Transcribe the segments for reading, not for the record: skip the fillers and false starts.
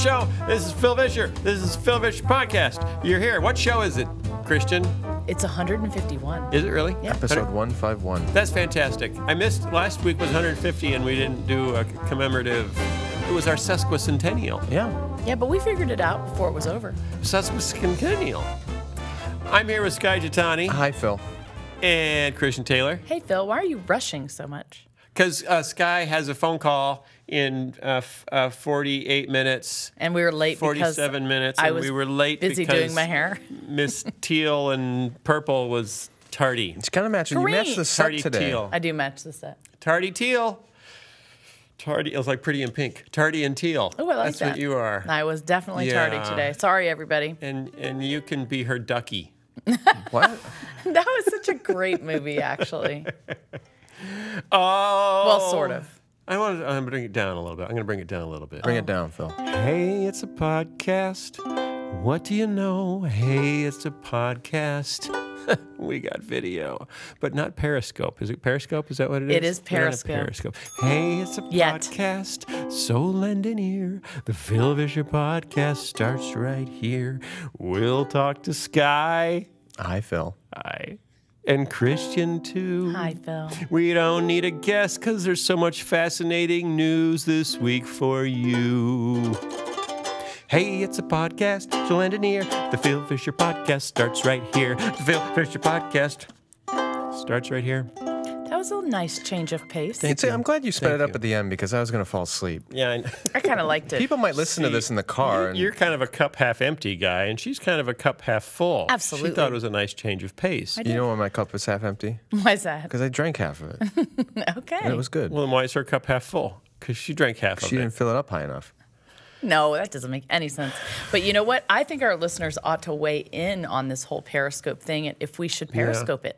show. This is Phil Vischer. This is Phil Vischer Podcast. You're here. What show is it, Christian? It's 151. Is it really? Yeah. Episode 151. That's fantastic. I missed, last week was 150 and we didn't do a commemorative. It was our sesquicentennial. Yeah. Yeah, but we figured it out before it was over. Sesquicentennial. I'm here with Sky Jitani Hi, Phil. and Christian Taylor. Hey, Phil, why are you rushing so much? Because Sky has a phone call in 48 minutes. And we were late 47 minutes. I And was we were late busy because doing my hair. Miss Teal and Purple was tardy. It's kind of matching. You matched the set Tardy today. teal. I do match the set. Tardy Teal. Tardy. It was like Pretty in Pink. Tardy and Teal. Oh, I like That's that. what you are. I was definitely tardy Yeah. today. Sorry, everybody. And you can be her ducky. What? That was such a great movie, actually. Oh. Well, sort of. I'm going to bring it down a little bit. I'm going to bring it down a little bit. Bring it down, Phil. Hey, it's a podcast. What do you know? Hey, it's a podcast. We got video, but not Periscope. Is it Periscope? Is that what it is? It is We're not at Periscope. Periscope. Hey, it's a Yet. podcast. So lend an ear. The Phil Vischer podcast starts right here. We'll talk to Sky. Hi, Phil. Hi. And Christian, too. Hi, Phil. We don't need a guest because there's so much fascinating news this week for you. Hey, it's a podcast, so lend an ear. The Phil Vischer podcast starts right here. The Phil Vischer podcast starts right here. That was a nice change of pace. I'm glad you sped Thank it up you. at the end because I was going to fall asleep. Yeah, I kind of liked it. People might listen to this in the car. And you're kind of a cup half empty guy, and she's kind of a cup half full. Absolutely. She thought it was a nice change of pace. you know why my cup was half empty? Why's that? Because I drank half of it. Okay. And it was good. Well, then why is her cup half full? Because she drank half She of didn't it. fill it up high enough. No, that doesn't make any sense. But you know what? I think our listeners ought to weigh in on this whole Periscope thing and if we should Periscope it.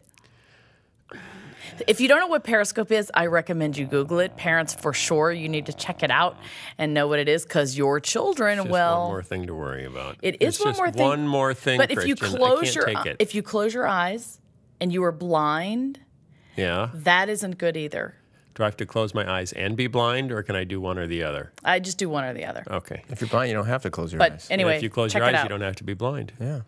If you don't know what Periscope is, I recommend you Google it. Parents, for sure, you need to check it out and know what it is because your children Just will. one more thing to worry about. It is It's one just more thing. one more thing, But if you Christian. close I can't take it. if you close your eyes and you are blind, Yeah. that isn't good either. Do I have to close my eyes and be blind, or can I do one or the other? I just do one or the other. Okay. If you're blind, you don't have to close your But eyes. anyway, And if you close check your it eyes, out. you don't have to be blind. Yeah.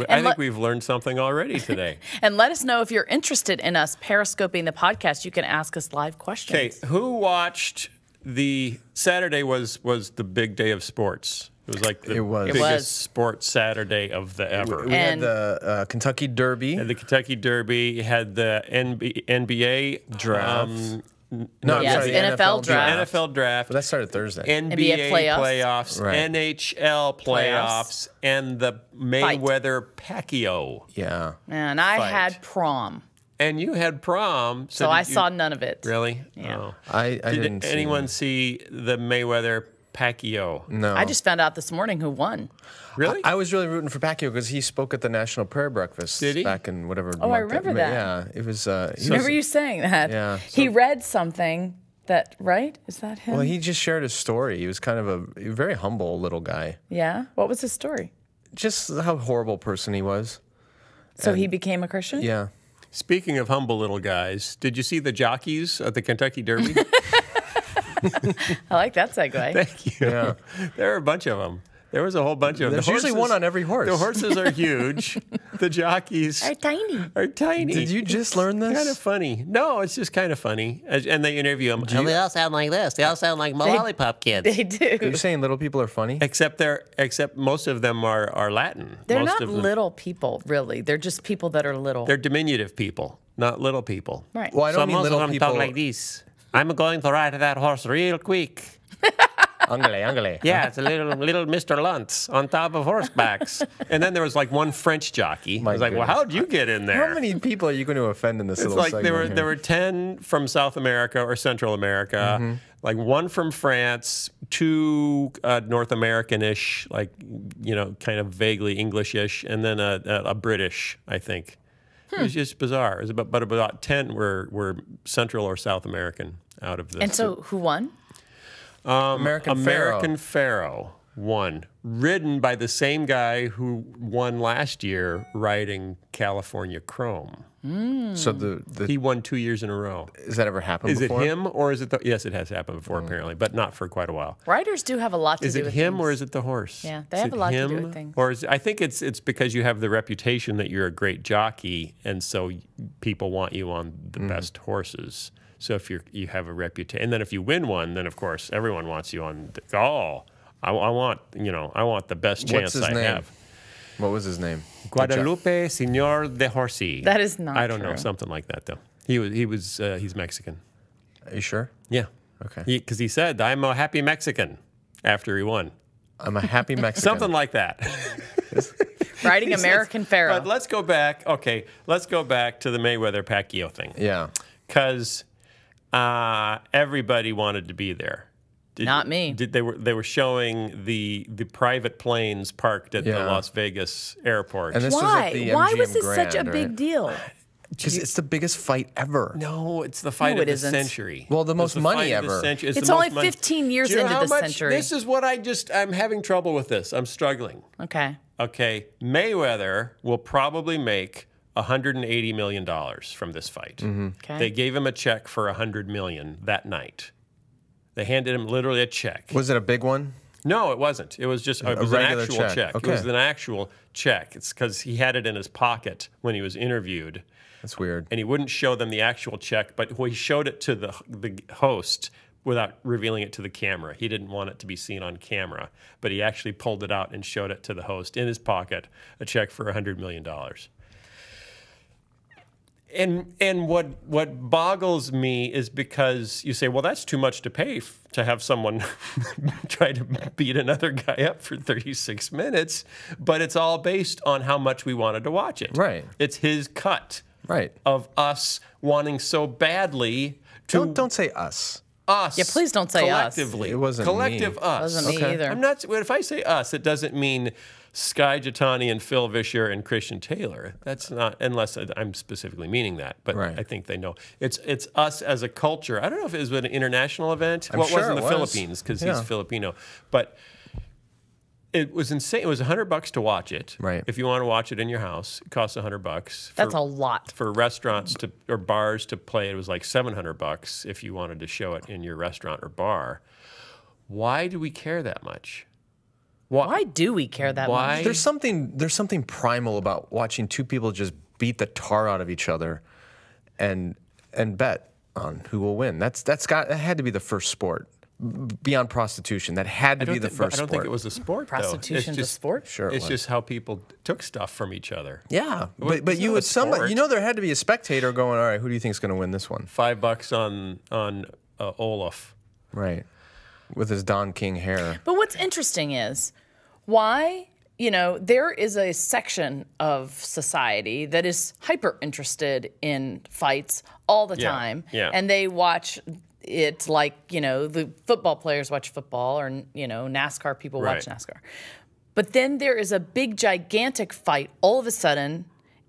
I think we've learned something already today. And let us know if you're interested in us periscoping the podcast. You can ask us live questions. Okay, who watched the Saturday was the big day of sports. It was like the It was. biggest It was. sports Saturday of the ever. We had And- the Kentucky Derby. Had the Kentucky Derby, you had the NBA Draft. no, Yes, sorry, the NFL the draft. NFL draft. But that started Thursday. NBA playoffs. playoffs, Right. NHL playoffs, and the Mayweather Pacquiao. yeah. And I Fight. had prom. And you had prom. So did I you- saw none of it. Really? Yeah. Oh. I Did didn't see anyone see the Mayweather Pacquiao? No. I just found out this morning who won. Really? I was really rooting for Pacquiao because he spoke at the National Prayer Breakfast Did he? back in whatever. Oh, I month remember that. Yeah, it was. Remember you saying that? Yeah. He read something that, right? Is that him? Well, he just shared his story. He was kind of a very humble little guy. Yeah? What was his story? Just how horrible person he was. So he became a Christian? Yeah. Speaking of humble little guys, did you see the jockeys at the Kentucky Derby? I like that segue. Thank you. Yeah. There are a bunch of them. There was a whole bunch of them. There's usually one on every horse. The horses are huge. The jockeys Are tiny. are tiny. Did you just learn this? Kind of funny. No, it's just kind of funny. And they interview them. And they all sound like this. They all sound like my lollipop kids. They do. You're saying little people are funny? Except most of them are Latin. They're Most not of them, little people, really. They're just people that are little. They're diminutive people, not little people. right. Well, I don't So mean most little of them people. talk like this. I'm going to ride that horse real quick. Angele. Yeah, it's a little Mr. Luntz on top of horsebacks. And then there was like one French jockey. I was like, well, goodness. how'd you get in there? How many people are you going to offend in this It's little like segment there here? were 10 from South America or Central America, like one from France, two North American-ish, like, kind of vaguely English-ish, and then a British, I think. It was just bizarre. It was about 10 were Central or South American out of this. And so who won? American Pharaoh won, ridden by the same guy who won last year riding California Chrome. So He won 2 years in a row. has that ever happened Is before? it him or is it the... Yes, it has happened before, apparently, but not for quite a while. Riders do have a lot to Is do it with him things. or is it the horse? Yeah, they Is have it a lot to do him, with things. Or I think it's because you have the reputation that you're a great jockey, and so people want you on the best horses. So if you have a reputation, and then if you win one, then of course everyone wants you on. I want the best chance What's his I name? have. What was his name? Guadalupe Señor de Horsey. That is not I don't know, true. something like that though. He's Mexican. Are you sure? Yeah. Okay. Because he said, "I'm a happy Mexican," after he won. I'm a happy Mexican. Something like that. Riding American Pharaoh. But let's go back. Okay, let's go back to the Mayweather-Pacquiao thing. Yeah. Because everybody wanted to be there. Not me. They were showing the private planes parked at the Yeah. Las Vegas airport. And this was Why? at the Why MGM was this Grand, such a big right? deal? Because it's the biggest fight ever. No, it's the fight No, of it the isn't. century. Well, the It's most the money fight of the ever. century. It's the only most money. 15 years Do you know into how the much- century. This is what I'm having trouble with this. I'm struggling. Okay. Okay, Mayweather will probably make $180 million from this fight. Okay. They gave him a check for $100 million that night. They handed him literally a check. Was it a big one? No, it wasn't. It was just it was an regular actual check. check. Okay. It was an actual check. It's because he had it in his pocket when he was interviewed, That's weird. and he wouldn't show them the actual check, but he showed it to the host without revealing it to the camera. He didn't want it to be seen on camera, but he actually pulled it out and showed it to the host in his pocket, a check for $100 million. And what boggles me is because you say, well, that's too much to pay to have someone try to beat another guy up for 36 minutes, but it's all based on how much we wanted to watch it. Right. It's his cut Right. of us wanting so badly to Don't say us. us. Yeah, please don't say us. collectively. It wasn't collective me. us. Wasn't me either. I'm not. If I say us, it doesn't mean Sky Jatani and Phil Vischer and Christian Taylor. That's not, unless I'm specifically meaning that. But Right. I think they know. It's us as a culture. I don't know if it was an international event. I'm Well, it sure was in it the was. Philippines because Yeah. he's Filipino. But it was insane. It was $100 to watch it. Right. If you want to watch it in your house, it costs $100. That's a lot. For restaurants or bars to play, it was like $700 if you wanted to show it in your restaurant or bar. Why do we care that much? Why do we care that Why? much? There's something primal about watching two people just beat the tar out of each other and bet on who will win. That had to be the first sport. Beyond prostitution, that had to be the first I don't sport. think it was a sport. Prostitution's though. a sport? Sure it It's was. just how people took stuff from each other. Yeah, was but you not would a sport. there had to be a spectator going, all right, who do you think is going to win this one? $5 on Olaf. Right, with his Don King hair. But what's interesting is why, there is a section of society that is hyper interested in fights all the Yeah, time. yeah. And they watch it like, the football players watch football or, NASCAR people watch Right. NASCAR. But then there is a big, gigantic fight all of a sudden.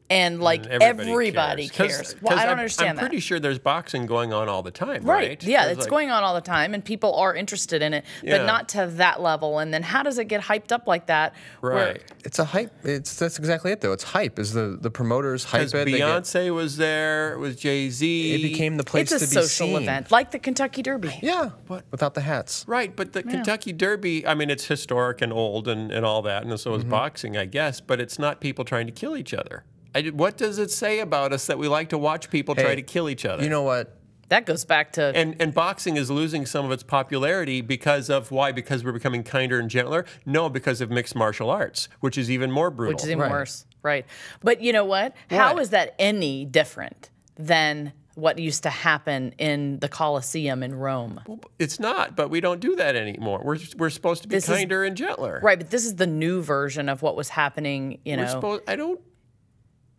And everybody cares. Well, I don't understand that. I'm pretty sure there's boxing going on all the time, right? Yeah, There's it's going on all the time, and people are interested in it, but Yeah. not to that level. And then how does it get hyped up like that? where- Right. It's a hype. That's exactly it, though. It's hype. Is the promoters hype Because it? They get- Beyonce was there, it was Jay-Z. it became the place It's a to be social seen. event, like the Kentucky Derby. Yeah, without the hats. Right, but the Kentucky Derby, I mean, it's historic and old and all that, and so is boxing, I guess, but it's not people trying to kill each other. What does it say about us that we like to watch people try to kill each other? You know what? That goes back to And boxing is losing some of its popularity because of why? Because we're becoming kinder and gentler? No, because of mixed martial arts, which is even more brutal. which is even Right. worse, right? But you know what? How is that any different than what used to happen in the Colosseum in Rome? It's not, but we don't do that anymore. We're supposed to be This is- kinder and gentler. Right, but this is the new version of what was happening,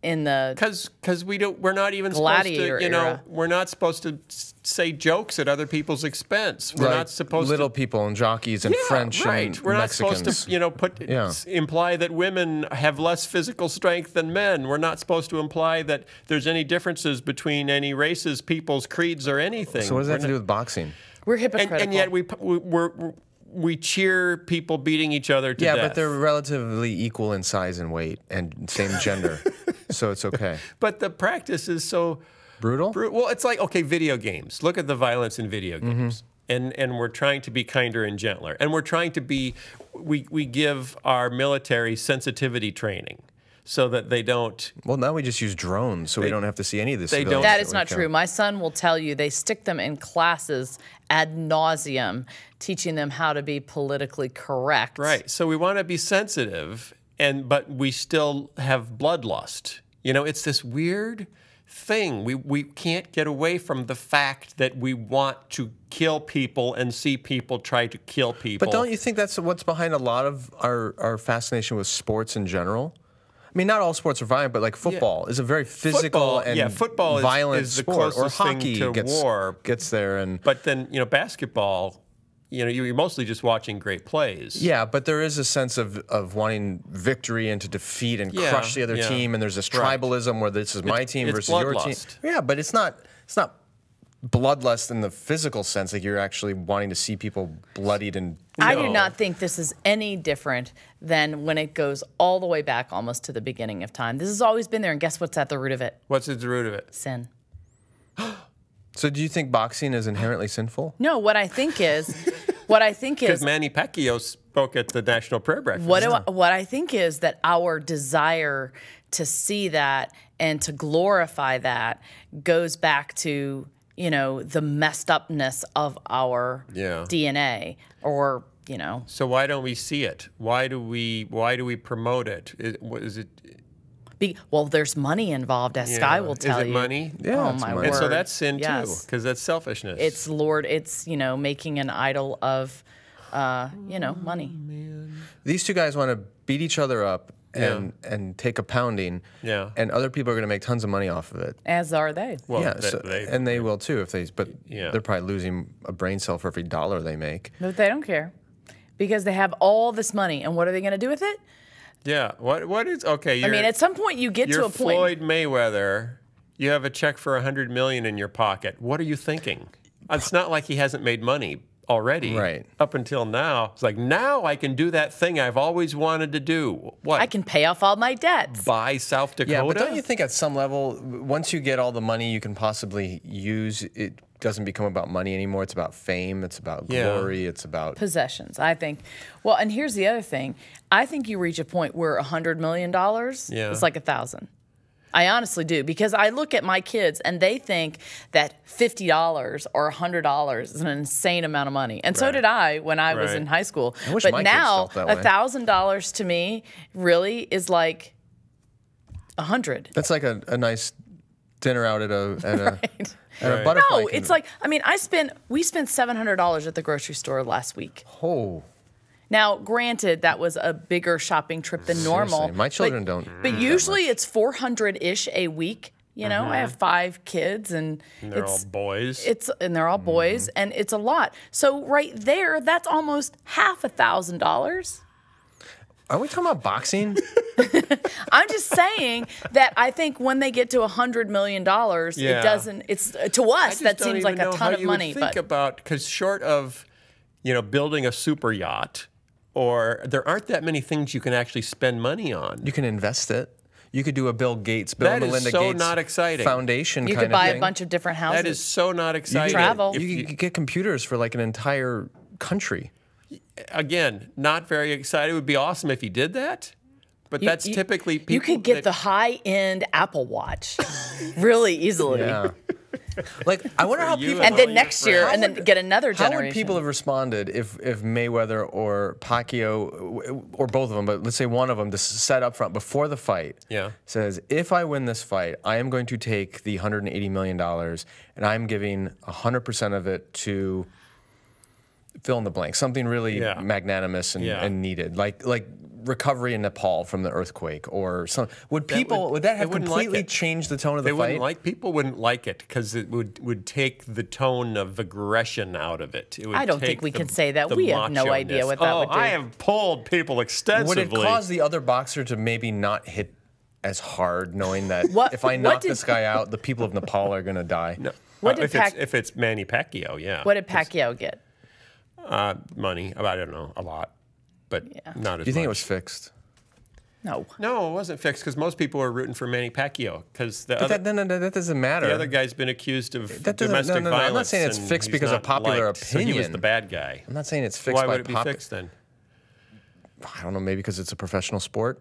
in the Because we're not even Gladiator supposed to, era. we're not supposed to say jokes at other people's expense. We're not supposed little to. people and jockeys and French right. and We're not Mexicans. supposed to, imply that women have less physical strength than men. We're not supposed to imply that there's any differences between any races, peoples, creeds, or anything. So what does that We're have to do with boxing? we're hypocritical. and yet we cheer people beating each other to death. Yeah, but they're relatively equal in size and weight and same gender. so it's okay. But the practice is so Brutal? Well, it's like, okay, video games. Look at the violence in video games. And we're trying to be kinder and gentler. And we're trying to be, we give our military sensitivity training so that they don't. Well, now we just use drones, so we don't have to see any of this. That is not true. My son will tell you they stick them in classes ad nauseum, teaching them how to be politically correct. Right. So we want to be sensitive, but we still have bloodlust. You know, it's this weird thing. We can't get away from the fact that we want to kill people and see people try to kill people. But don't you think that's what's behind a lot of our fascination with sports in general? I mean, not all sports are violent, but like football is a very physical and violent is the sport. Or closest hockey thing to war. Gets there. But then, you know, basketball, you know, you're mostly just watching great plays. Yeah, but there is a sense of wanting victory and to defeat and crush the other team, and there's this tribalism where this is my team versus your team. Yeah, but it's not bloodlust in the physical sense, like you're actually wanting to see people bloodied and. I do not think this is any different than when it goes all the way back almost to the beginning of time. This has always been there, and guess what's at the root of it? What's at the root of it? Sin. So do you think boxing is inherently sinful? No, what I think is because Manny Pacquiao spoke at the National Prayer Breakfast. What I think is that our desire to see that and to glorify that goes back to, you know, the messed upness of our DNA, or, you know. So why don't we see it? Why do we promote it? Is it? Well, there's money involved, as Sky will tell you. Is it money? Yeah. Oh, my word. And so that's sin too, because that's selfishness. It's you know, making an idol of, you know, money. These two guys want to beat each other up and take a pounding. Yeah. And other people are going to make tons of money off of it. As are they. Well, yeah. And they will too if they. But they're probably losing a brain cell for every dollar they make. But they don't care, because they have all this money, and what are they going to do with it? Yeah. What is okay? I mean, at some point you get to a point. Floyd Mayweather. You have a check for $100 million in your pocket. What are you thinking? It's not like he hasn't made money already. Right. Up until now, it's like, now I can do that thing I've always wanted to do. What? I can pay off all my debts. Buy South Dakota. Yeah, but don't you think at some level, once you get all the money you can possibly use, it doesn't become about money anymore. It's about fame. It's about glory. It's about possessions, I think. Well, and here's the other thing. I think you reach a point where $100 million is like 1,000. I honestly do, because I look at my kids and they think that $50 or $100 is an insane amount of money, and so did I when I was in high school. I wish but my now kids felt that way. $1,000 to me really is like 100. That's like a nice dinner out at a butterfly. No, it's like, I mean, we spent $700 at the grocery store last week. Oh. Now, granted, that was a bigger shopping trip than normal. Seriously, my children don't. But usually it's 400-ish a week. You know, I have 5 kids, and they're all boys. They're all boys, and it's a lot. So right there, that's almost half $1,000. Are we talking about boxing? I'm just saying that I think when they get to $100 million, it doesn't. It's to us that seems like a ton of money. Think about, because short of, you know, building a super yacht, or there aren't that many things you can actually spend money on. You can invest it. You could do a Bill Gates, Bill and Melinda Gates not exciting. Foundation. You kind could buy of thing. A bunch of different houses. That is so not exciting. Travel. You could get computers for like an entire country. Again, not very exciting. It would be awesome if you did that. But that's typically people. You could get the high-end Apple Watch really easily. Yeah. Like, I wonder how people. And then next year, and then get another generation. How would people have responded if Mayweather or Pacquiao, or both of them, but let's say one of them, just set up front before the fight, says, if I win this fight, I am going to take the $180 million and I'm giving 100% of it to fill in the blank, something really magnanimous and needed, like recovery in Nepal from the earthquake, or something. Would that have completely changed the tone of the fight? People wouldn't like it, because it would take the tone of aggression out of it. I don't think we can say that. We have no idea what that would do. I have pulled people extensively. Would it cause the other boxer to maybe not hit as hard, knowing that if I knock this guy out, the people of Nepal are going to die? No. If it's Manny Pacquiao, yeah. What did Pacquiao get? Money. I don't know, a lot. But not as much. Do you think it was fixed? No. No, it wasn't fixed because most people were rooting for Manny Pacquiao because But that doesn't matter. the other guy's been accused of domestic no. violence. I'm not saying it's fixed and because he's of not popular liked, opinion. So he was the bad guy. I'm not saying it's fixed Why by would it be fixed then? I don't know, maybe because it's a professional sport.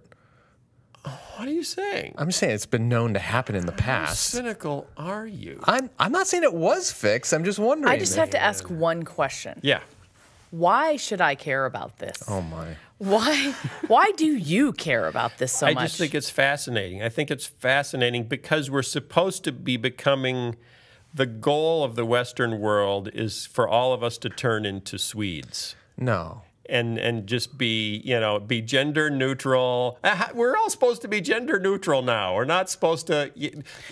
What are you saying? I'm just saying it's been known to happen in the How past. cynical are you? I'm not saying it was fixed. I'm just wondering. I just have to ask one question. Yeah. Why should I care about this? Oh my. Why do you care about this so much? I just think it's fascinating. I think it's fascinating because we're supposed to be becoming, the goal of the Western world is for all of us to turn into Swedes. No. And just be, be gender neutral. We're all supposed to be gender neutral now. We're not supposed to.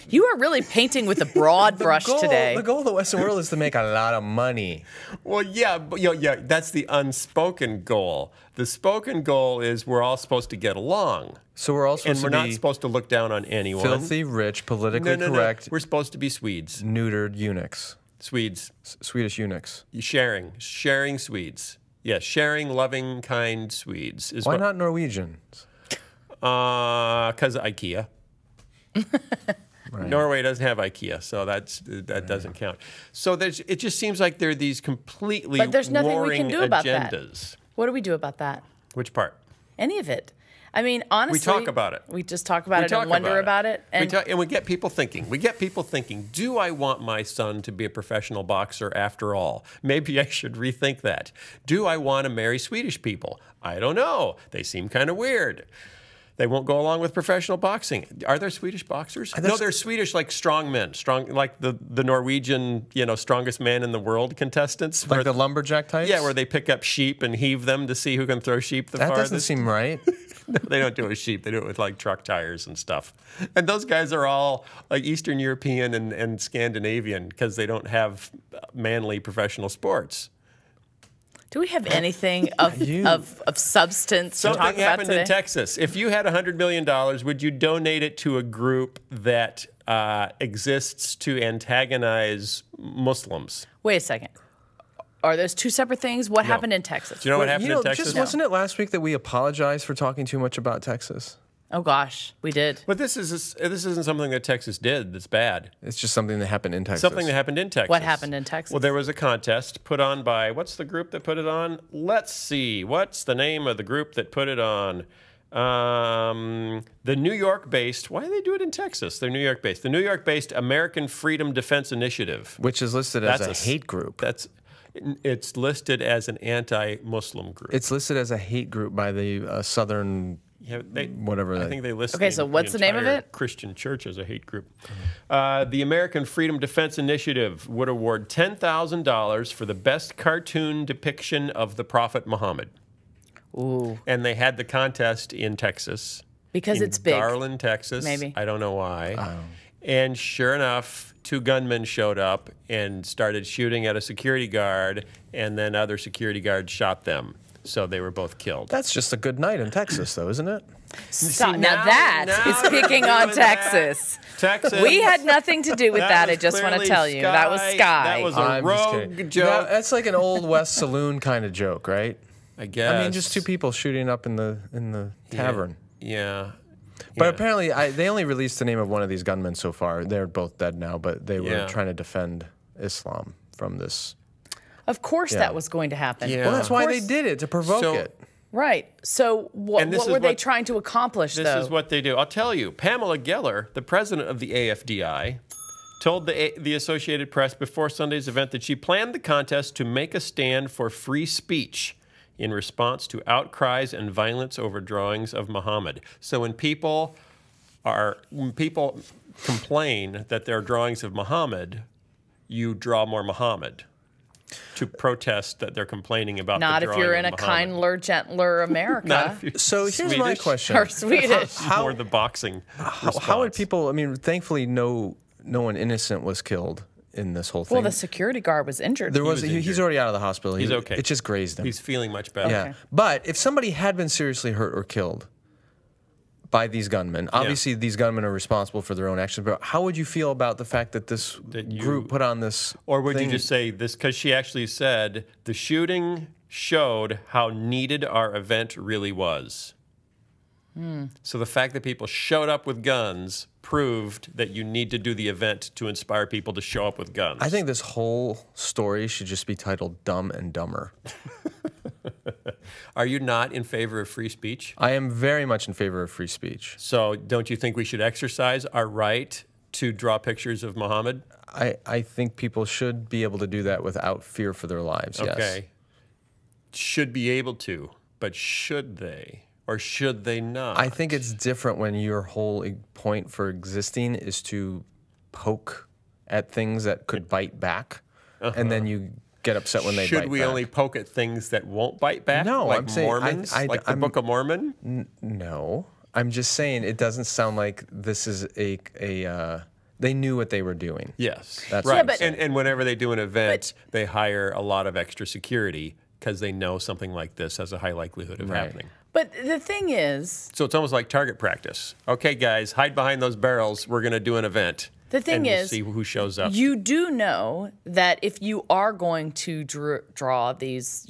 You are really painting with a broad brush today. The goal of the Western world is to make a lot of money. Well, yeah, but that's the unspoken goal. The spoken goal is we're all supposed to get along. So we're all supposed and to we're be not supposed to look down on anyone. filthy, rich, politically correct. We're supposed to be Swedes. Neutered eunuchs. Swedes. Swedish eunuchs. Sharing Swedes. Yes, sharing, loving, kind Swedes. Why not Norwegians? Because of IKEA. Right. Norway doesn't have IKEA, so that doesn't count. So it just seems like there are these completely But there's nothing we warring can do about agendas. that. What do we do about that? Which part? Any of it. I mean, honestly, We talk about it. We just talk about it and wonder about it. And we get people thinking. Do I want my son to be a professional boxer after all? Maybe I should rethink that. Do I want to marry Swedish people? I don't know. They seem kind of weird. They won't go along with professional boxing. Are there Swedish boxers? No, they're Swedish like strong men, like the Norwegian, strongest man in the world contestants. Like the lumberjack types? Yeah, where they pick up sheep and heave them to see who can throw sheep the farthest. That doesn't seem right. No, they don't do it with sheep. They do it with like truck tires and stuff. And those guys are all like Eastern European and Scandinavian because they don't have manly professional sports. do we have anything of substance to talk Something about happened today? in Texas. If you had $100 million, would you donate it to a group that exists to antagonize Muslims? Wait a second. Are those two separate things? What happened in Texas? Do you know what happened in Texas? Wasn't it last week that we apologized for talking too much about Texas? Oh gosh, we did. But this isn't something that Texas did that's bad. It's just something that happened in Texas. Something that happened in Texas. What happened in Texas? Well, there was a contest put on by, what's the group that put it on? Let's see. What's the name of the group that put it on? The New York-based, why do they do it in Texas? They're New York-based. The New York-based American Freedom Defense Initiative. Which is listed as a hate group. It's listed as an anti-Muslim group. It's listed as a hate group by the Southern... whatever. I think they listed. Okay, so what's the name of it? Christian Church as a hate group. The American Freedom Defense Initiative would award $10,000 for the best cartoon depiction of the Prophet Muhammad. Ooh. And they had the contest in Texas. Because it's big. Garland, Texas. Maybe. I don't know why. And sure enough, two gunmen showed up and started shooting at a security guard, and then other security guards shot them. So they were both killed. That's just a good night in Texas, though, isn't it? Stop. Now that is picking on Texas. Texas. We had nothing to do with that. I just want to tell you. That was Sky. That was a rogue joke. That's like an Old West saloon kind of joke, right? I guess. I mean, just two people shooting up in the tavern. Yeah. But apparently, they only released the name of one of these gunmen so far. They're both dead now, but they were trying to defend Islam from this. Of course that was going to happen. Yeah. Well, that's why they did it, to provoke it. Right. So what were they trying to accomplish, though? This is what they do. I'll tell you. Pamela Geller, the president of the AFDI, told the Associated Press before Sunday's event that she planned the contest to make a stand for free speech in response to outcries and violence over drawings of Muhammad. So when people complain that there are drawings of Muhammad, you draw more Muhammad to protest that they're complaining about Not the if drawing you're of in a Muhammad. kindler, gentler America. Not if you're So here's Swedish my question. Or Swedish. More the boxing How would people, I mean, thankfully no one innocent was killed in this whole thing. Well, the security guard was injured. He's already out of the hospital. He's okay. It just grazed him. He's feeling much better. Yeah. But if somebody had been seriously hurt or killed by these gunmen, obviously these gunmen are responsible for their own actions, but how would you feel about the fact that this group put on this Or would thing? you just say this, because she actually said, the shooting showed how needed our event really was. So the fact that people showed up with guns proved that you need to do the event to inspire people to show up with guns. I think this whole story should just be titled Dumb and Dumber. Are you not in favor of free speech? I am very much in favor of free speech. So don't you think we should exercise our right to draw pictures of Muhammad? I think people should be able to do that without fear for their lives, yes. Okay. Should be able to, but should they? Or should they not? I think it's different when your whole point for existing is to poke at things that could bite back, and then you get upset when they bite back. Should we only poke at things that won't bite back? No, like I'm saying... Mormons? Like the Book of Mormon? No. I'm just saying it doesn't sound like this is they knew what they were doing. Yes. That's right. what I'm and whenever they do an event, they hire a lot of extra security because they know something like this has a high likelihood of happening. But the thing is... So it's almost like target practice. Okay, guys, hide behind those barrels. We're going to do an event. The thing is, see who shows up. You do know that if you are going to draw these,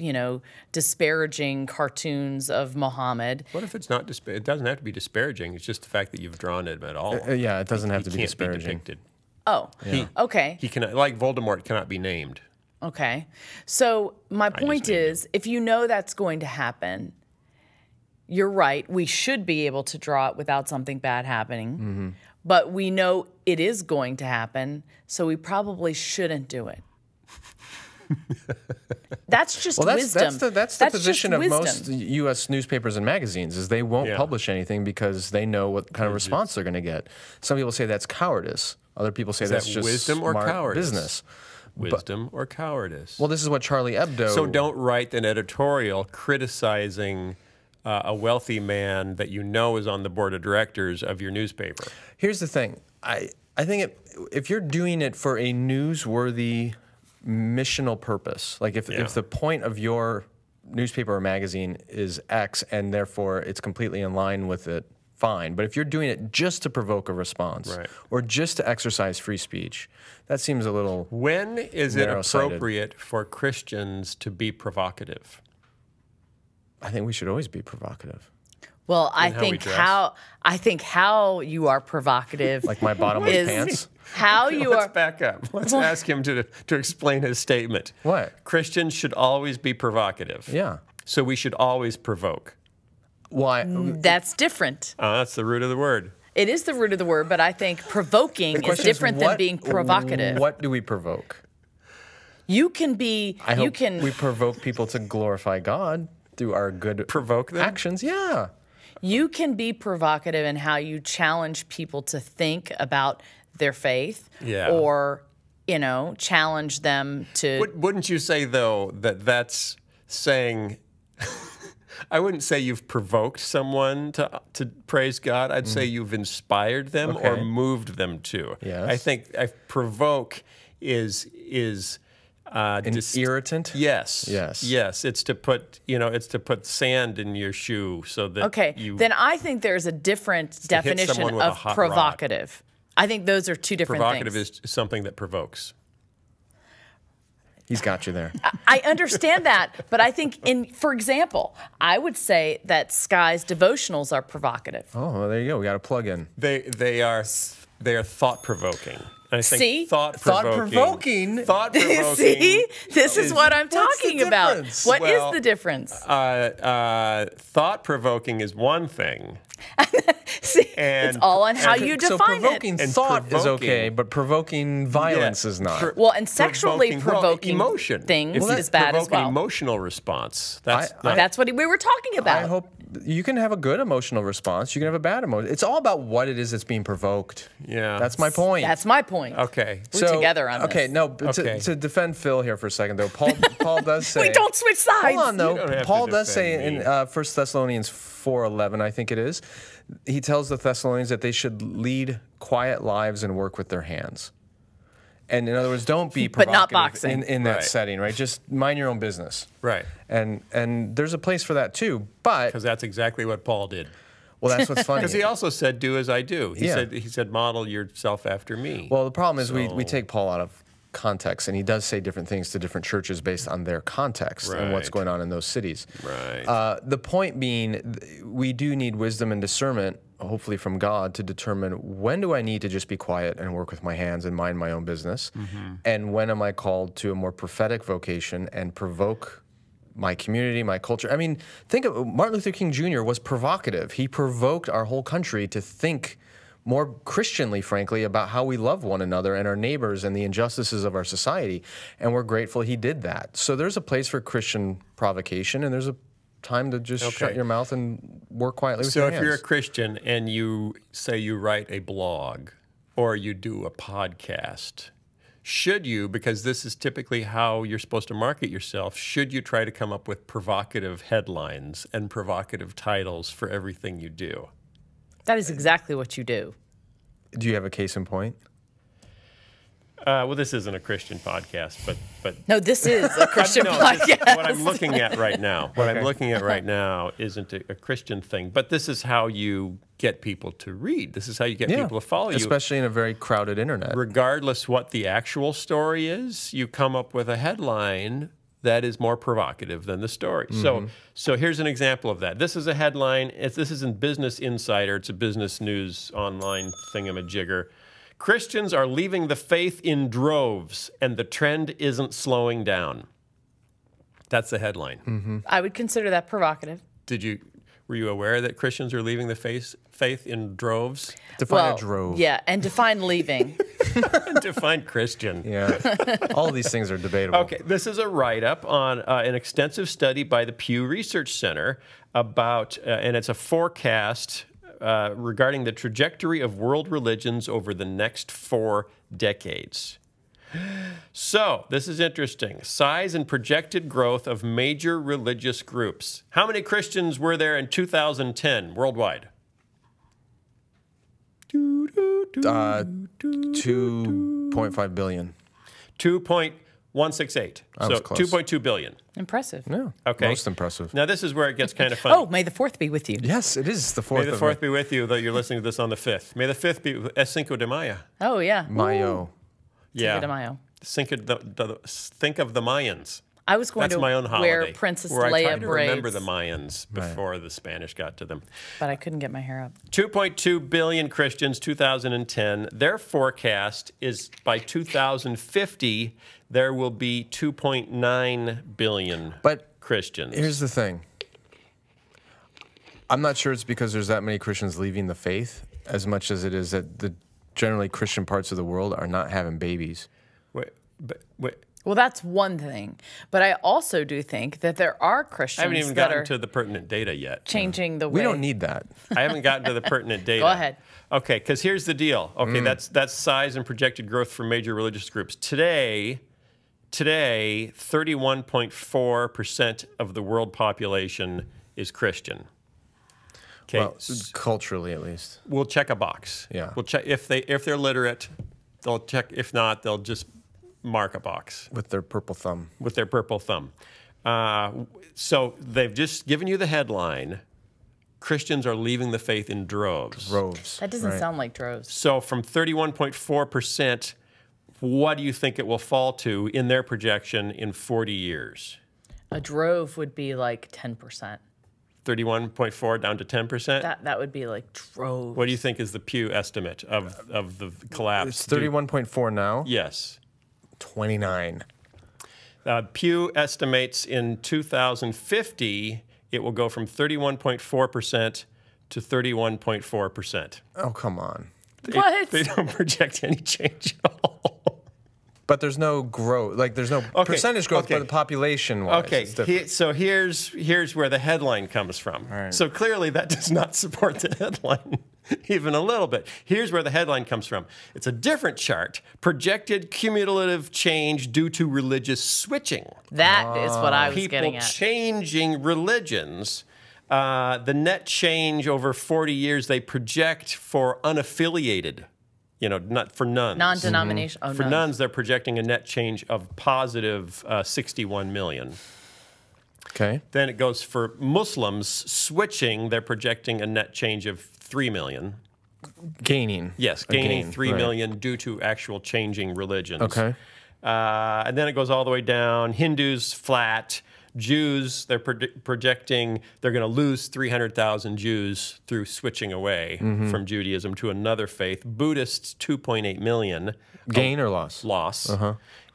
disparaging cartoons of Muhammad... What if it's not it doesn't have to be disparaging. It's just the fact that you've drawn it at all. Yeah, it doesn't have to be can't disparaging. Be depicted. Oh, yeah. Okay. He cannot, like Voldemort, cannot be named. Okay. So my point is, if you know that's going to happen... You're right. We should be able to draw it without something bad happening. But we know it is going to happen, so we probably shouldn't do it. That's just wisdom. That's the position of most U.S. newspapers and magazines, is they won't publish anything because they know what kind of response they're going to get. Some people say that's cowardice. Other people say that's just wisdom or smart cowardice? business. Wisdom or cowardice? Well, this is what Charlie Hebdo... So don't write an editorial criticizing... a wealthy man that you know is on the board of directors of your newspaper. Here's the thing. I think if you're doing it for a newsworthy missional purpose, like if the point of your newspaper or magazine is X and therefore it's completely in line with it, fine. But if you're doing it just to provoke a response or just to exercise free speech, that seems a little When is it appropriate for Christians to be provocative? I think we should always be provocative. Well, I think how you are provocative, like my bottomless pants. How you Let's back up. Let's ask him to explain his statement. What? Christians should always be provocative. Yeah. So we should always provoke. Why? That's different. That's the root of the word. It is the root of the word, but I think provoking is different than being provocative. What do we provoke? You can be. I hope we provoke people to glorify God. Through our good actions, yeah. You can be provocative in how you challenge people to think about their faith, or challenge them to. Wouldn't you say though that that's saying? I wouldn't say you've provoked someone to praise God. I'd say you've inspired them or moved them to. Yes. I think provoke is. An irritant? Yes. Yes. Yes. It's to put, it's sand in your shoe so that then I think there's a different definition of provocative. I think those are two different things. Provocative is something that provokes. He's got you there. I understand that, but I think for example, I would say that Sky's devotionals are provocative. Oh, well, there you go. We got a plug in. They are thought provoking. I think See? Thought-provoking. See? This is what I'm talking about. What is the difference? Thought-provoking is one thing. See, it's all on how you define it. So provoking And thought is okay, but provoking violence is not. Well, and sexually provoking emotion things is bad as well. Emotional response. That's what we were talking about. I hope you can have a good emotional response. You can have a bad emotion. It's all about what it is that's being provoked. Yeah. That's my point. That's my point. Okay. We're together on this. Okay, no, to defend Phil here for a second, though, Paul does say... We don't switch sides. Hold on, though. Paul does say in 1 Thessalonians 4:11, I think it is, he tells the Thessalonians that they should lead quiet lives and work with their hands. And in other words, don't be provocative but not boxing. in that setting, right? Just mind your own business. Right. And there's a place for that too, but... Because that's exactly what Paul did. Well, that's what's funny. Because he also said, do as I do. He said, model yourself after me. Well, the problem is we take Paul out of context, and he does say different things to different churches based on their context and what's Right. going on in those cities. Right. The point being, we do need wisdom and discernment, hopefully from God, to determine when do I need to just be quiet and work with my hands and mind my own business, and when am I called to a more prophetic vocation and provoke my community, my culture. I mean, think of Martin Luther King Jr. was provocative. He provoked our whole country to think more Christianly, frankly, about how we love one another and our neighbors and the injustices of our society. And we're grateful he did that. So there's a place for Christian provocation, and there's a time to just shut your mouth and work quietly with your hands. So if you're a Christian and you say you write a blog or you do a podcast, should you, because this is typically how you're supposed to market yourself, should you try to come up with provocative headlines and provocative titles for everything you do? That is exactly what you do. Do you have a case in point? Well, this isn't a Christian podcast, but No, this is a Christian no, podcast. what I'm looking at right now, I'm looking at right now isn't a Christian thing, but this is how you get people to read. This is how you get people to follow you. Especially in a very crowded internet. Regardless what the actual story is, you come up with a headline that is more provocative than the story. So here's an example of that. This is a headline. This is in Business Insider. It's a business news online thingamajigger. Christians are leaving the faith in droves, and the trend isn't slowing down. That's the headline. I would consider that provocative. Were you aware that Christians are leaving the faith in droves? Define a drove. Yeah, and define leaving. Define Christian. Yeah. All of these things are debatable. Okay, this is a write-up on an extensive study by the Pew Research Center about, and it's a forecast regarding the trajectory of world religions over the next 4 decades. So, this is interesting. Size and projected growth of major religious groups. How many Christians were there in 2010 worldwide? 2.5 billion. 2.168. I was So close. 2.2 billion. Impressive. Yeah. Okay. Most impressive. Now, this is where it gets kind of funny. Oh, may the 4th be with you. Yes, it is the 4th May the 4th be with you, though you're listening to this on the 5th. May the 5th be Es Cinco de Mayo. Oh, yeah. Mayo. Cinco de Mayo. Think of the Mayans. I was going That's to my own holiday. wear Princess where I Leia tried to remember braids, the Mayans before the Spanish got to them. but I couldn't get my hair up. 2.2 billion Christians, 2010. Their forecast is by 2050, there will be 2.9 billion Christians. Here's the thing. I'm not sure it's because there's that many Christians leaving the faith as much as it is that the generally Christian parts of the world are not having babies. Wait. Well, that's one thing. But I also do think that there are Christians I haven't even that gotten are to the pertinent data yet. changing the way. We don't need that. I haven't gotten to the pertinent data. Go ahead. Okay, because here's the deal. Okay, that's size and projected growth for major religious groups. Today, 31.4% of the world population is Christian. Okay, Well, culturally at least. we'll check a box. Yeah. We'll check if they're literate, they'll check. If not, they'll just mark a box With their purple thumb. with their purple thumb. So they've just given you the headline. Christians are leaving the faith in droves. Droves. That doesn't right. sound like droves. So from 31.4%, what do you think it will fall to in their projection in 40 years? A drove would be like 10%. 31.4 down to 10%? That would be like droves. What do you think is the Pew estimate of the collapse? It's 31.4 now. Yes. 29. Pew estimates in 2050 it will go from 31.4% to 31.4%. Oh, come on. What? They don't project any change at all. But there's no growth. Like, there's no percentage growth, but population-wise. Okay, it's different. so here's where the headline comes from. right. So clearly that does not support the headline even a little bit. Here's where the headline comes from. It's a different chart. Projected cumulative change due to religious switching. That is what I was People getting at. changing religions. The net change over 40 years they project for unaffiliated. Not for nuns. Non-denomination. Oh, For no. nuns, they're projecting a net change of positive 61 million. Okay. Then it goes for Muslims switching, they're projecting a net change of 3 million. Gaining. Yes, A gaining gain, 3 right. million due to actual changing religions. Okay. And then it goes all the way down. Hindus, flat. Jews, they're projecting they're going to lose 300,000 Jews through switching away from Judaism to another faith. Buddhists, 2.8 million. Gain or loss? Loss.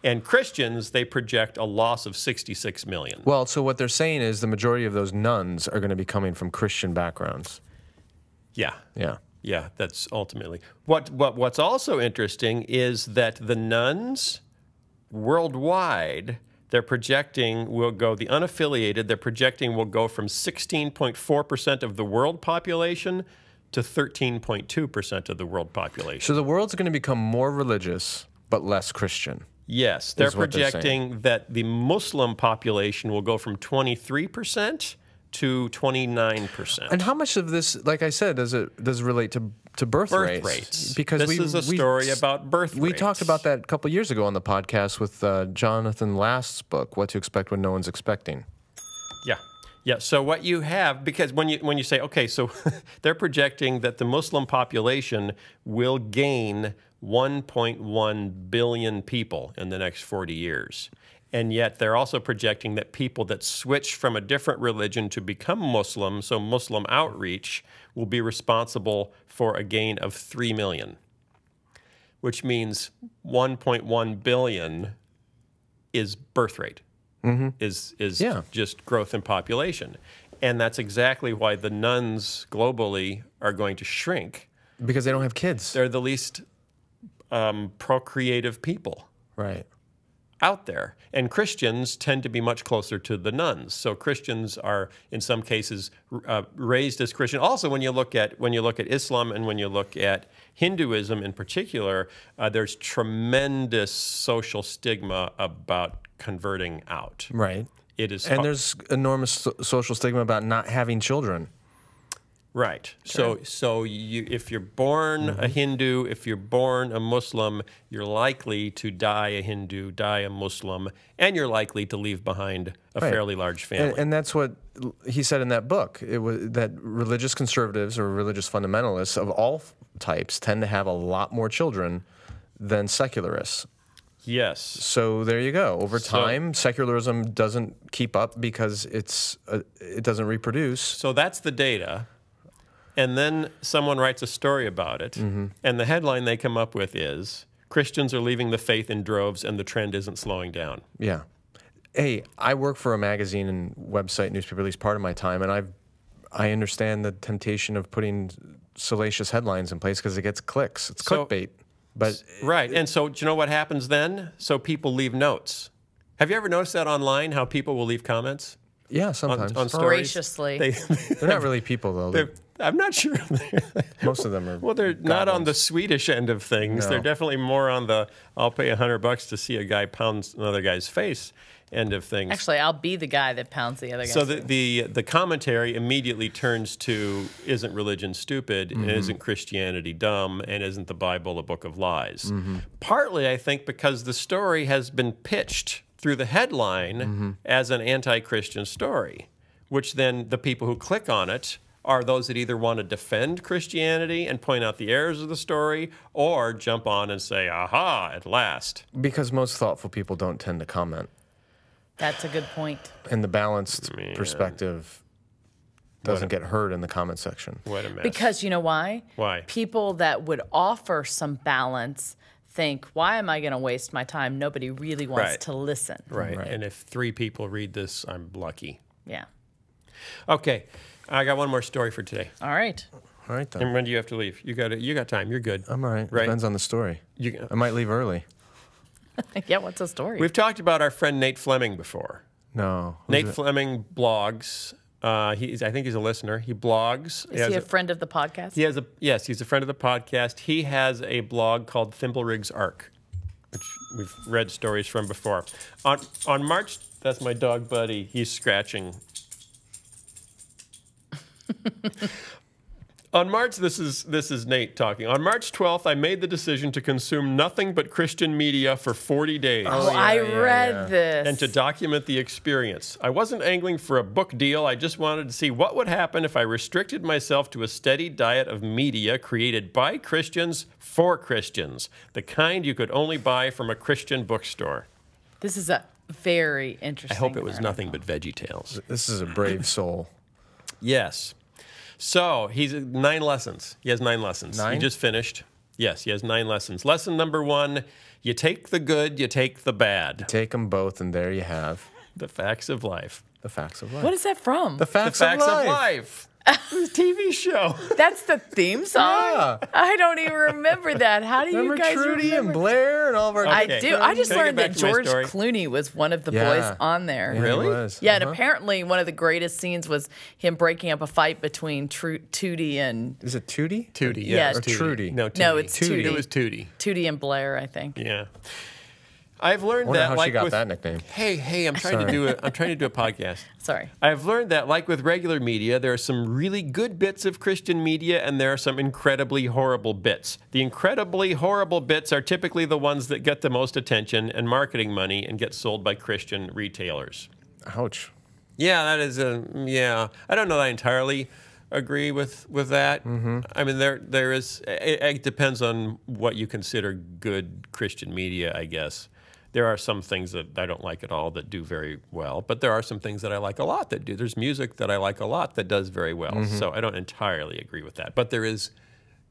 And Christians, they project a loss of 66 million. Well, so what they're saying is the majority of those nuns are going to be coming from Christian backgrounds. Yeah. Yeah. Yeah, that's ultimately. What's also interesting is that the nuns worldwide, they're projecting will go, the unaffiliated, they're projecting will go from 16.4% of the world population to 13.2% of the world population. So the world's going to become more religious, but less Christian. Yes, they're projecting that the Muslim population will go from 23% to 29%. And how much of this, like I said, does it relate to birth rates? Because this is a story about birth rates. We talked about that a couple years ago on the podcast with Jonathan Last's book, What to Expect When No One's Expecting. Yeah. Yeah, so what you have, because when you say, okay, so they're projecting that the Muslim population will gain 1.1 billion people in the next 40 years. And yet they're also projecting that people that switch from a different religion to become Muslim, so Muslim outreach, will be responsible for a gain of 3 million, which means 1.1 billion is birth rate, is just growth in population. And that's exactly why the nuns globally are going to shrink. Because they don't have kids. They're the least procreative people. Right. Out there. And Christians tend to be much closer to the nuns. So Christians are, in some cases, raised as Christian. Also, when you look at Islam and when you look at Hinduism in particular, there's tremendous social stigma about converting out. Right. It is, and there's enormous social stigma about not having children. Right. So if you're born a Hindu, if you're born a Muslim, you're likely to die a Hindu, die a Muslim, and you're likely to leave behind a fairly large family. And that's what he said in that book. It was that religious conservatives or religious fundamentalists of all types tend to have a lot more children than secularists. Yes. So there you go. Over time, secularism doesn't keep up because it doesn't reproduce. So that's the data. And then someone writes a story about it, and the headline they come up with is, Christians are leaving the faith in droves and the trend isn't slowing down. Yeah. Hey, I work for a magazine and website newspaper, at least part of my time, and I understand the temptation of putting salacious headlines in place because it gets clicks. It's clickbait. But right. And so do you know what happens then? So people leave notes. Have you ever noticed that online, how people will leave comments? Yeah, sometimes. On stories? Voraciously. They're not really people, though. I'm not sure. Most of them are. Well, they're not on the Swedish end of things. No. They're definitely more on the I'll pay $100 to see a guy pound another guy's face end of things. Actually, I'll be the guy that pounds the other guy. So the commentary immediately turns to, isn't religion stupid, and isn't Christianity dumb, and isn't the Bible a book of lies? Partly, I think, because the story has been pitched through the headline as an anti-Christian story, which then the people who click on it are those that either want to defend Christianity and point out the errors of the story, or jump on and say, aha, at last. Because most thoughtful people don't tend to comment. That's a good point. And the balanced perspective doesn't get heard in the comment section. What a mess. Because you know why? Why? People that would offer some balance think, why am I going to waste my time? Nobody really wants to listen. Right. And if 3 people read this, I'm lucky. Yeah. Okay. I got one more story for today. All right. All right, then. And when do you have to leave? You got time. You're good. I'm all right. Right? Depends on the story. I might leave early. Yeah, what's the story? We've talked about our friend Nate Fleming before. No. Nate Fleming blogs. I think he's a listener. He blogs. Is he a friend of the podcast? Yes, he's a friend of the podcast. He has a blog called Thimblerig's Arc, which we've read stories from before. On March, that's my dog Buddy. He's scratching. On March, this is Nate talking. On March 12th, I made the decision to consume nothing but Christian media for 40 days. I read this. And to document the experience. I wasn't angling for a book deal. I just wanted to see what would happen if I restricted myself to a steady diet of media created by Christians for Christians, the kind you could only buy from a Christian bookstore. This is a very interesting I hope it was nothing but Veggie Tales. This is a brave soul. Yes. So he's 9 lessons. He has 9 lessons. 9? He just finished. Yes, he has 9 lessons. Lesson number 1, you take the good, you take the bad. Take them both, and there you have The facts of life. the facts of life. What is that from? The facts, The facts of of life. life. The TV show. That's the theme song? Yeah. I don't even remember that. How do Remember you guys Trudy remember? and Blair and all of our. I Okay. do. I just Can I learned get that back to my George story? Clooney was one of the Yeah. boys on there. Yeah, Really? he was. Yeah, and apparently one of the greatest scenes was him breaking up a fight between Tootie and Is it Tootie? Tootie, Yeah, yeah. or Trudy? No, Tootie. No, it's Tootie. It was Tootie. Tootie and Blair, I think. Yeah. I've learned Wonder that how like she got with, that nickname. Hey, I'm trying to do a podcast. Sorry. I've learned that, like with regular media, there are some really good bits of Christian media and there are some incredibly horrible bits. The incredibly horrible bits are typically the ones that get the most attention and marketing money and get sold by Christian retailers. Ouch. Yeah, that is yeah. I don't know that I entirely agree with that. I mean, there is, it depends on what you consider good Christian media, I guess. There are some things that I don't like at all that do very well, but there are some things that I like a lot that do. There's music that I like a lot that does very well. So I don't entirely agree with that. But there is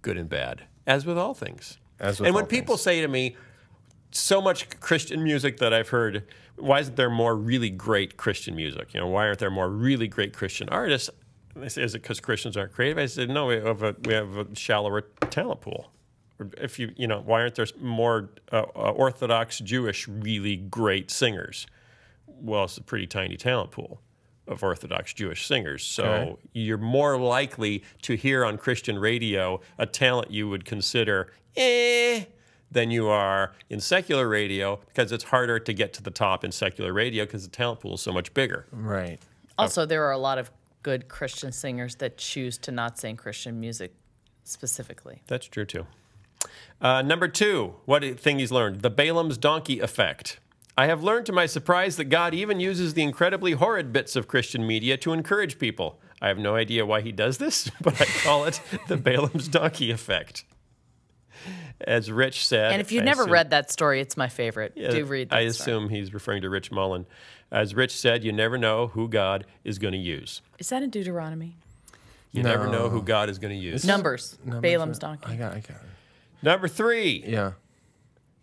good and bad, as with all things. As with and when all people things. say to me, so much Christian music that I've heard, why isn't there more really great Christian music? You know, why aren't there more really great Christian artists? And they say, is it because Christians aren't creative? I said, no, we have a shallower talent pool. If you know, why aren't there more Orthodox Jewish really great singers? Well, it's a pretty tiny talent pool of Orthodox Jewish singers. So you're more likely to hear on Christian radio a talent you would consider than you are in secular radio, because it's harder to get to the top in secular radio because the talent pool is so much bigger. Right. Also, there are a lot of good Christian singers that choose to not sing Christian music specifically. That's true, too. Number 2, what thing he's learned? The Balaam's donkey effect. I have learned to my surprise that God even uses the incredibly horrid bits of Christian media to encourage people. I have no idea why he does this, but I call it the Balaam's donkey effect. As Rich said... And if you've never read that story, it's my favorite. Do read that I story. assume he's referring to Rich Mullen. As Rich said, you never know who God is going to use. Is that in Deuteronomy? You never know who God is going to use. Numbers. Balaam's donkey. I got it. Number 3. Yeah.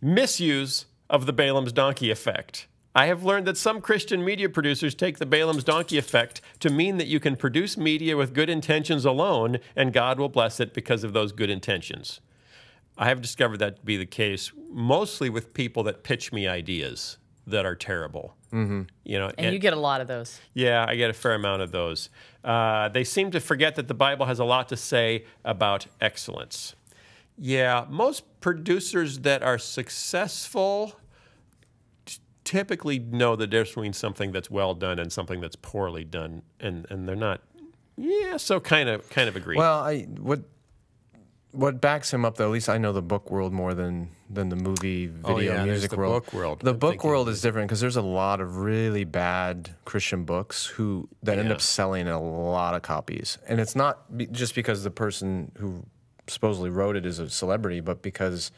Misuse of the Balaam's donkey effect. I have learned that some Christian media producers take the Balaam's donkey effect to mean that you can produce media with good intentions alone and God will bless it because of those good intentions. I have discovered that to be the case mostly with people that pitch me ideas that are terrible. You know, And you get a lot of those. yeah, I get a fair amount of those. They seem to forget that the Bible has a lot to say about excellence. Yeah, most producers that are successful typically know the difference between something that's well done and something that's poorly done, and they're not. Yeah, so kind of agree. Well, what backs him up, though, at least I know the book world more than the movie, video, music the world. book world. The I'm book thinking world is different because there's a lot of really bad Christian books that end up selling a lot of copies, and it's not just because the person who supposedly wrote it is a celebrity, but because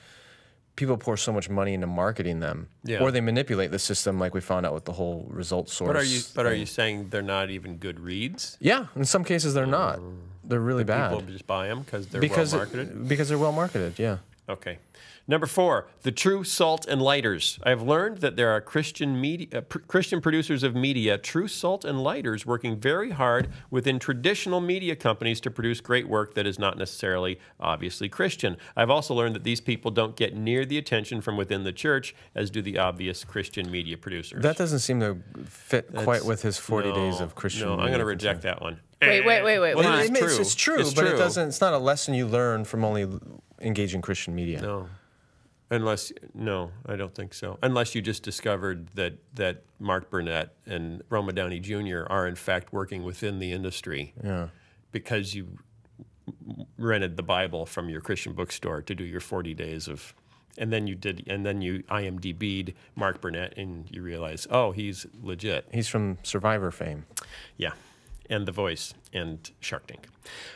people pour so much money into marketing them, or they manipulate the system, like we found out with the whole result source. But are you saying they're not even good reads? Yeah, in some cases they're not. They're really bad. People just buy them because they're well marketed? Because they're well marketed, yeah. Okay. Number 4, the true salt and lighters. I have learned that there are Christian producers of media, true salt and lighters, working very hard within traditional media companies to produce great work that is not necessarily obviously Christian. I've also learned that these people don't get near the attention from within the church as do the obvious Christian media producers. That doesn't seem to fit quite with his 40 days of Christian No, media. I'm going to reject that one. Wait. Well, It's true, It's but true. it's not a lesson you learn from only engaging Christian media. No. No, I don't think so. Unless you just discovered that Mark Burnett and Roma Downey Jr. are in fact working within the industry. Yeah. Because you rented the Bible from your Christian bookstore to do your 40 days of, and then you IMDb'd Mark Burnett, and you realize, oh, he's legit. He's from Survivor fame. Yeah, and The Voice and Shark Tank.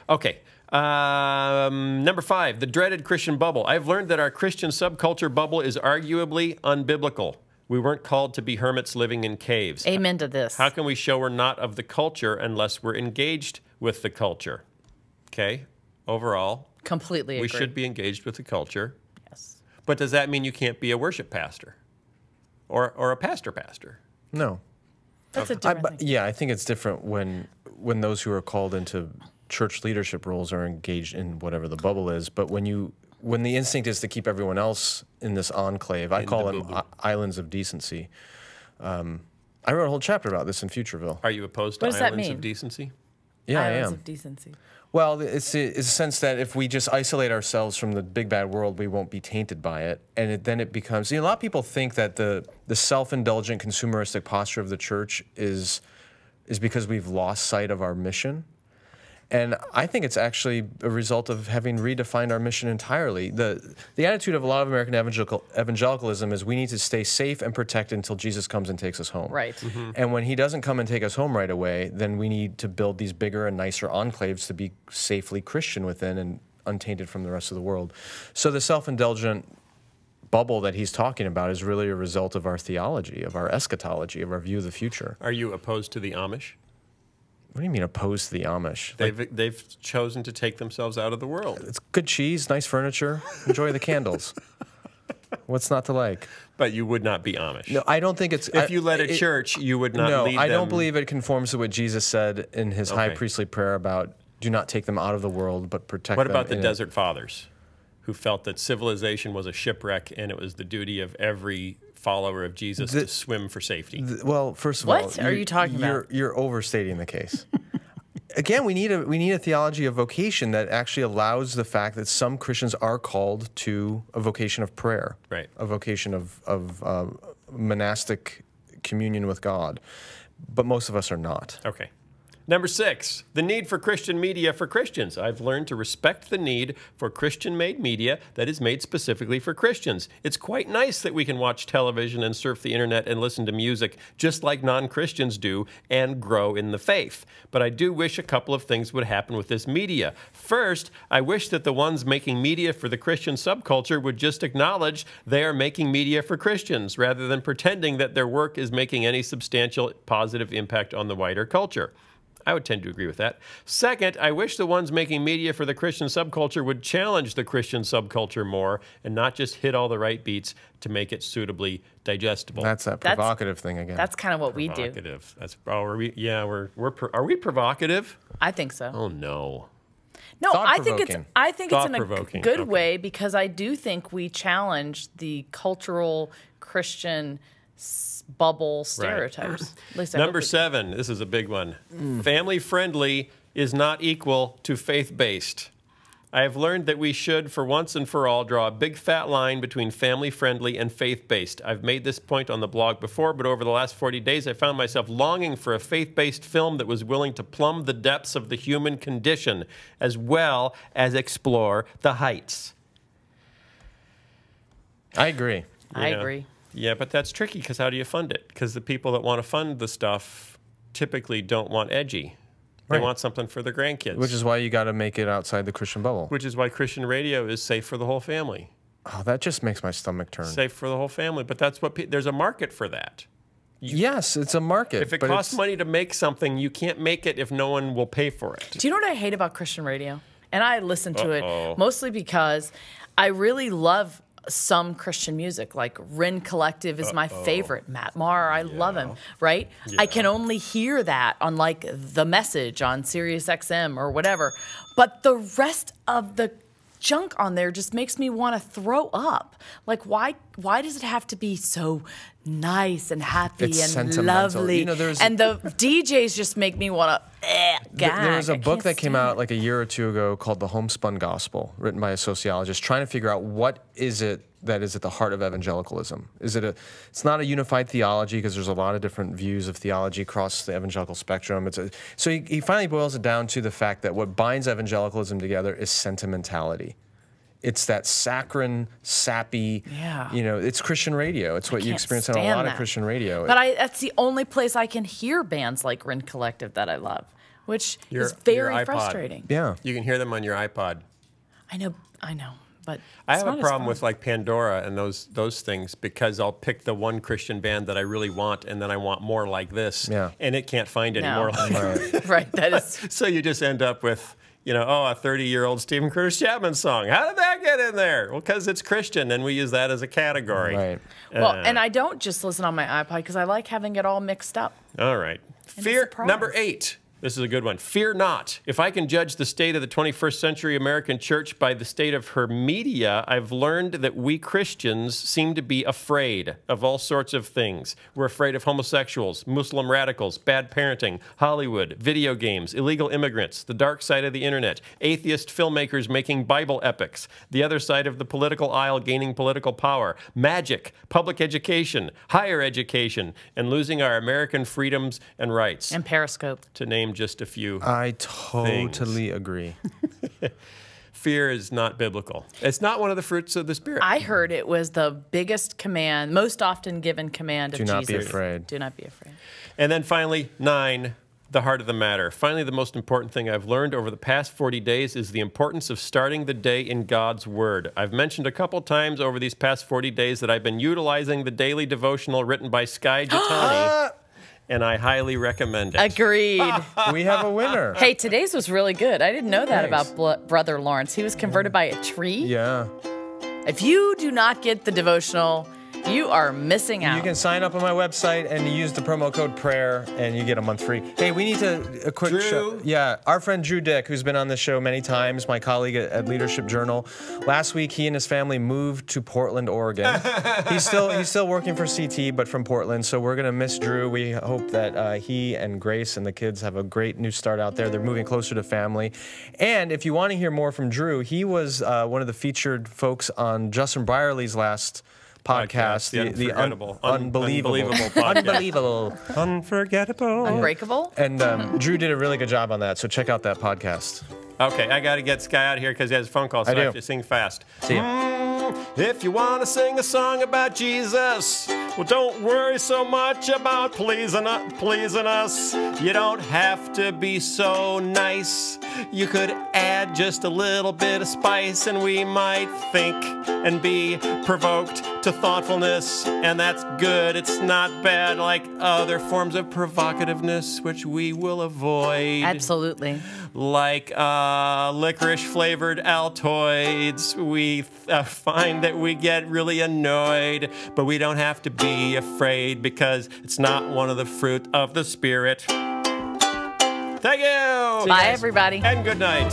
Okay. Number 5, the dreaded Christian bubble. I've learned that our Christian subculture bubble is arguably unbiblical. We weren't called to be hermits living in caves. Amen to this. How can we show we're not of the culture unless we're engaged with the culture? Okay, overall, Completely agree. we should be engaged with the culture. Yes. But does that mean you can't be a worship pastor or a pastor? No. That's a different thing. Yeah, I think it's different when those who are called into church leadership roles are engaged in whatever the bubble is. But when the instinct is to keep everyone else in this enclave, I call them islands of decency. I wrote a whole chapter about this in Futureville. Are you opposed to What does that islands mean? of decency? Yeah, I Islands am. of decency. Well, it's a sense that if we just isolate ourselves from the big bad world, we won't be tainted by it. And then it becomes, a lot of people think that the self-indulgent consumeristic posture of the church is because we've lost sight of our mission. And I think it's actually a result of having redefined our mission entirely. The attitude of a lot of American evangelicalism is we need to stay safe and protected until Jesus comes and takes us home. Right. Mm-hmm. And when he doesn't come and take us home right away, then we need to build these bigger and nicer enclaves to be safely Christian within and untainted from the rest of the world. So the self-indulgent bubble that he's talking about is really a result of our theology, of our eschatology, of our view of the future. Are you opposed to the Amish? What do you mean opposed to the Amish? They've chosen to take themselves out of the world. It's good cheese, nice furniture, enjoy the candles. What's not to like? But you would not be Amish. No, I don't think it's... If you led a church, you would not no, lead I them. don't believe it conforms to what Jesus said in his high priestly prayer about do not take them out of the world, but protect them. What about the in Desert Fathers, who felt that civilization was a shipwreck and it was the duty of every follower of Jesus to swim for safety? Well, first of all... What are you talking about? You're overstating the case. Again, we need a theology of vocation that actually allows the fact that some Christians are called to a vocation of prayer, Right. a vocation of monastic communion with God, but most of us are not. Okay. Number 6, the need for Christian media for Christians. I've learned to respect the need for Christian-made media that is made specifically for Christians. It's quite nice that we can watch television and surf the internet and listen to music just like non-Christians do and grow in the faith. But I do wish a couple of things would happen with this media. First, I wish that the ones making media for the Christian subculture would just acknowledge they are making media for Christians rather than pretending that their work is making any substantial positive impact on the wider culture. I would tend to agree with that. Second, I wish the ones making media for the Christian subculture would challenge the Christian subculture more and not just hit all the right beats to make it suitably digestible. That's that provocative thing again. That's kind of what we do. Provocative. That's are we provocative? I think so. Oh no. No, I think it's in a Thought-provoking. good Okay. way because I do think we challenge the cultural Christian bubble stereotypes. At least I hope Number we do. 7, this is a big one. Family-friendly is not equal to faith-based. I have learned that we should, for once and for all, draw a big fat line between family-friendly and faith-based. I've made this point on the blog before, but over the last 40 days, I found myself longing for a faith-based film that was willing to plumb the depths of the human condition, as well as explore the heights. I agree. I You know? agree. Yeah, but that's tricky because how do you fund it? Because the people that want to fund the stuff typically don't want edgy. They Right. want something for their grandkids. Which is why you got to make it outside the Christian bubble. Which is why Christian radio is safe for the whole family. Oh, that just makes my stomach turn. Safe for the whole family. But that's what there's a market for that. Yes, it's a market. If it but costs it's- money to make something, you can't make it if no one will pay for it. Do you know what I hate about Christian radio? And I listen to Uh-oh. it mostly because I really love some Christian music. Like Rin Collective is my favorite. Matt Maher, I love him, right? I can only hear that on like The Message on Sirius XM or whatever. But the rest of the junk on there just makes me want to throw up. Like why does it have to be so nice and happy It's and sentimental. lovely? You know, there's- and the DJs just make me want to There was a book that came out like a year or two ago called The Homespun Gospel, written by a sociologist, trying to figure out what is it that is at the heart of evangelicalism. It's not a unified theology because there's a lot of different views of theology across the evangelical spectrum. So he finally boils it down to the fact that what binds evangelicalism together is sentimentality. It's that saccharine, sappy, it's Christian radio. It's what you experience on a lot of Christian radio. But that's the only place I can hear bands like Rin Collective that I love, which is very frustrating. Yeah. You can hear them on your iPod. I know, but I have a problem with like Pandora and those things because I'll pick the one Christian band that I really want, and then I want more like this, and it can't find any more like it. Right, that is. So you just end up with, a 30-year-old Stephen Curtis Chapman song. How did that get in there? Well, because it's Christian, and we use that as a category. Right. Well, and I don't just listen on my iPod because I like having it all mixed up. All right. Fear number 8. This is a good one. Fear not. If I can judge the state of the 21st century American church by the state of her media, I've learned that we Christians seem to be afraid of all sorts of things. We're afraid of homosexuals, Muslim radicals, bad parenting, Hollywood, video games, illegal immigrants, the dark side of the internet, atheist filmmakers making Bible epics, the other side of the political aisle gaining political power, magic, public education, higher education, and losing our American freedoms and rights. And Periscope. To name just a few. I totally agree. Fear is not biblical. It's not one of the fruits of the Spirit. I heard it was the biggest command, most often given command of Jesus. Do not be afraid. Do not be afraid. And then finally, 9, the heart of the matter. Finally, the most important thing I've learned over the past 40 days is the importance of starting the day in God's Word. I've mentioned a couple times over these past 40 days that I've been utilizing the Daily Devotional written by Sky Jitani. And I highly recommend it. Agreed. We have a winner. Hey, today's was really good. I didn't know that about Brother Lawrence. He was converted by a tree. Yeah. If you do not get the devotional, you are missing out. You can sign up on my website and use the promo code PRAYER and you get a month free. Hey, we need a quick show. Yeah, our friend Drew Dick, who's been on this show many times, my colleague at Leadership Journal. Last week, he and his family moved to Portland, Oregon. He's still working for CT, but from Portland. So we're gonna miss Drew. We hope that he and Grace and the kids have a great new start out there. They're moving closer to family. And if you want to hear more from Drew, he was one of the featured folks on Justin Brierley's last podcast, the unbelievable podcast. Unbelievable. Unforgettable. Unbreakable. And Drew did a really good job on that, so check out that podcast. Okay, I got to get Sky out of here because he has a phone call, so I have to sing fast. See ya. If you want to sing a song about Jesus, well, don't worry so much about pleasing us. You don't have to be so nice. You could add just a little bit of spice, and we might think and be provoked to thoughtfulness, and that's good. It's not bad like other forms of provocativeness, which we will avoid. Absolutely. Like licorice-flavored Altoids. We find that we get really annoyed, but we don't have to be afraid because it's not one of the fruit of the Spirit. Thank you! Bye, everybody. And good night.